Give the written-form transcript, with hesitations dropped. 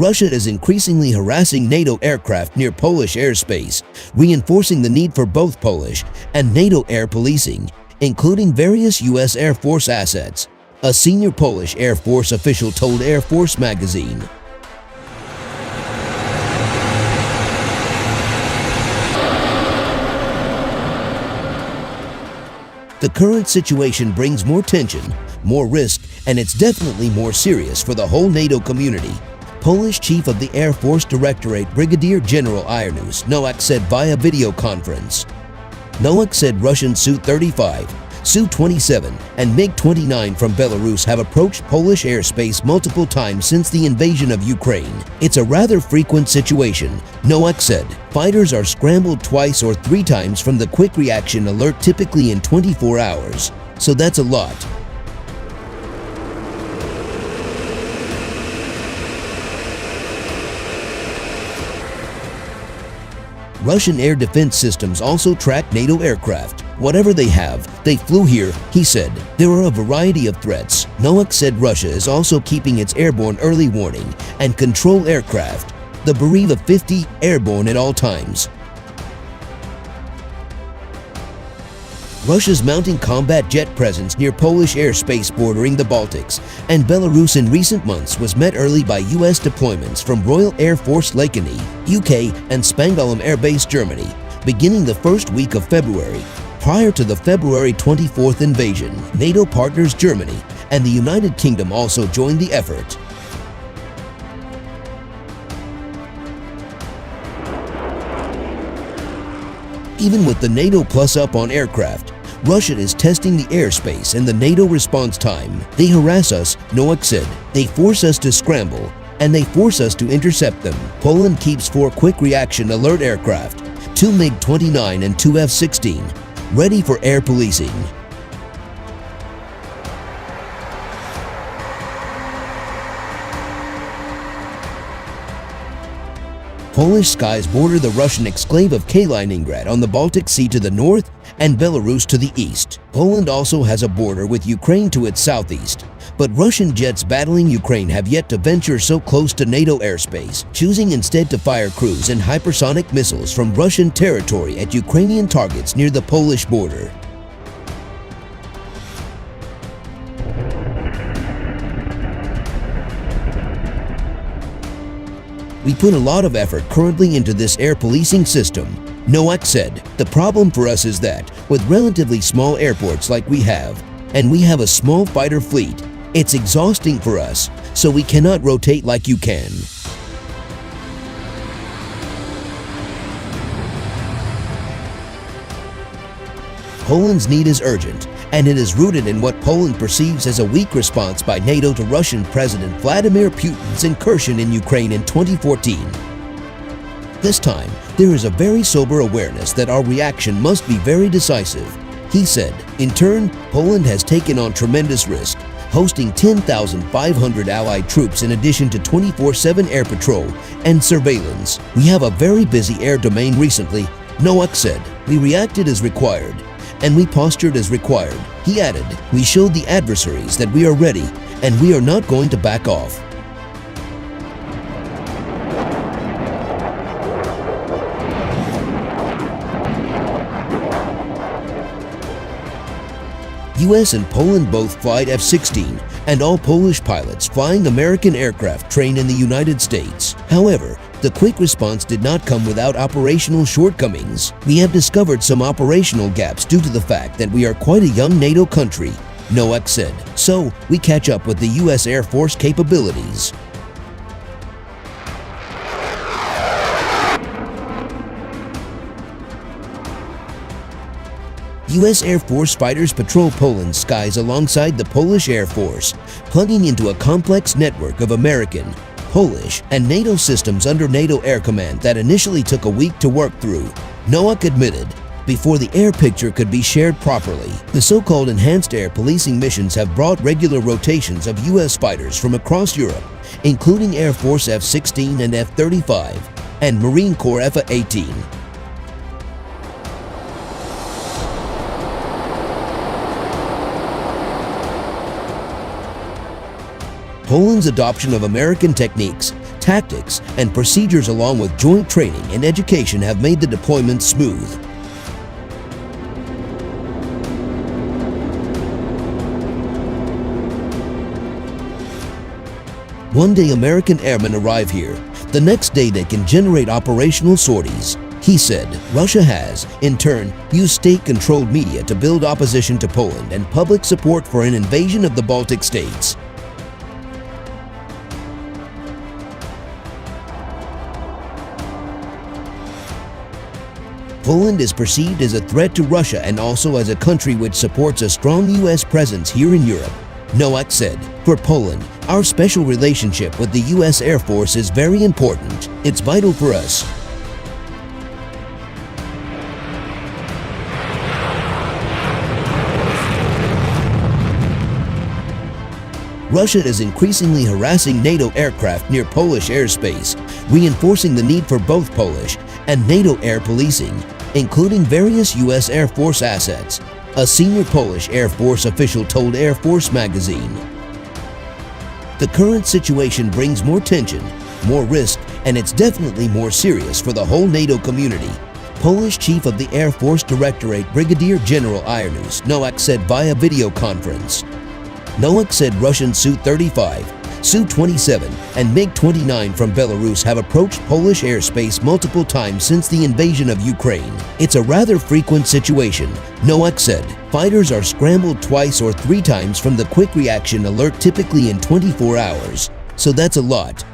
Russia is increasingly harassing NATO aircraft near Polish airspace, reinforcing the need for both Polish and NATO air policing, including various U.S. Air Force assets, a senior Polish Air Force official told Air Force magazine. The current situation brings more tension, more risk, and it's definitely more serious for the whole NATO community. Polish Chief of the Air Force Directorate Brigadier General Nowak said via video conference. Nowak said Russian Su-35, Su-27, and MiG-29 from Belarus have approached Polish airspace multiple times since the invasion of Ukraine. It's a rather frequent situation, Nowak said. Fighters are scrambled twice or 3 times from the quick reaction alert typically in 24 hours. So that's a lot. Russian air defense systems also track NATO aircraft. Whatever they have, they flew here, he said. There are a variety of threats. Nowak said Russia is also keeping its airborne early warning and control aircraft, the Bereva 50, airborne at all times. Russia's mounting combat jet presence near Polish airspace bordering the Baltics and Belarus in recent months was met early by U.S. deployments from Royal Air Force Lekeny, UK, and Spangdahlem Air Base, Germany, beginning the first week of February. Prior to the February 24th invasion, NATO partners Germany and the United Kingdom also joined the effort. Even with the NATO plus-up on aircraft, Russia is testing the airspace and the NATO response time. They harass us, Nowak said. They force us to scramble, and they force us to intercept them. Poland keeps 4 quick-reaction alert aircraft, 2 MiG-29 and 2 F-16, ready for air policing. Polish skies border the Russian exclave of Kaliningrad on the Baltic Sea to the north and Belarus to the east. Poland also has a border with Ukraine to its southeast, but Russian jets battling Ukraine have yet to venture so close to NATO airspace, choosing instead to fire cruise and hypersonic missiles from Russian territory at Ukrainian targets near the Polish border. We put a lot of effort currently into this air policing system, Nowak said. The problem for us is that, with relatively small airports like we have, and we have a small fighter fleet, it's exhausting for us, so we cannot rotate like you can. Poland's need is urgent, and it is rooted in what Poland perceives as a weak response by NATO to Russian President Vladimir Putin's incursion in Ukraine in 2014. This time, there is a very sober awareness that our reaction must be very decisive, he said. In turn, Poland has taken on tremendous risk, hosting 10,500 Allied troops in addition to 24/7 air patrol and surveillance. We have a very busy air domain recently, Nowak said. We reacted as required, and we postured as required, he added. We showed the adversaries that we are ready, and we are not going to back off. US and Poland both fly F-16, and all Polish pilots flying American aircraft train in the United States. However, the quick response did not come without operational shortcomings. We have discovered some operational gaps due to the fact that we are quite a young NATO country, Nowak said. So, we catch up with the US Air Force capabilities. U.S. Air Force fighters patrol Poland's skies alongside the Polish Air Force, plugging into a complex network of American, Polish, and NATO systems under NATO Air Command that initially took a week to work through, Nowak admitted, before the air picture could be shared properly. The so-called enhanced air policing missions have brought regular rotations of U.S. fighters from across Europe, including Air Force F-16 and F-35, and Marine Corps F-18. Poland's adoption of American techniques, Tactics and procedures along with joint training and education have made the deployment smooth. One day American airmen arrive here. The next day they can generate operational sorties. He said Russia has, in turn, used state-controlled media to build opposition to Poland and public support for an invasion of the Baltic states. Poland is perceived as a threat to Russia and also as a country which supports a strong U.S. presence here in Europe. Nowak said, "For Poland, our special relationship with the U.S. Air Force is very important. It's vital for us." Russia is increasingly harassing NATO aircraft near Polish airspace, reinforcing the need for both Polish and NATO air policing, including various U.S. Air Force assets, a senior Polish Air Force official told Air Force magazine. The current situation brings more tension, more risk, and it's definitely more serious for the whole NATO community. Polish Chief of the Air Force Directorate Brigadier General Irnus Nowak said via video conference. Nowak said Russian Su-35, Su-27, and MiG-29 from Belarus have approached Polish airspace multiple times since the invasion of Ukraine. It's a rather frequent situation, Nowak said. Fighters are scrambled twice or 3 times from the quick reaction alert typically in 24 hours. So that's a lot.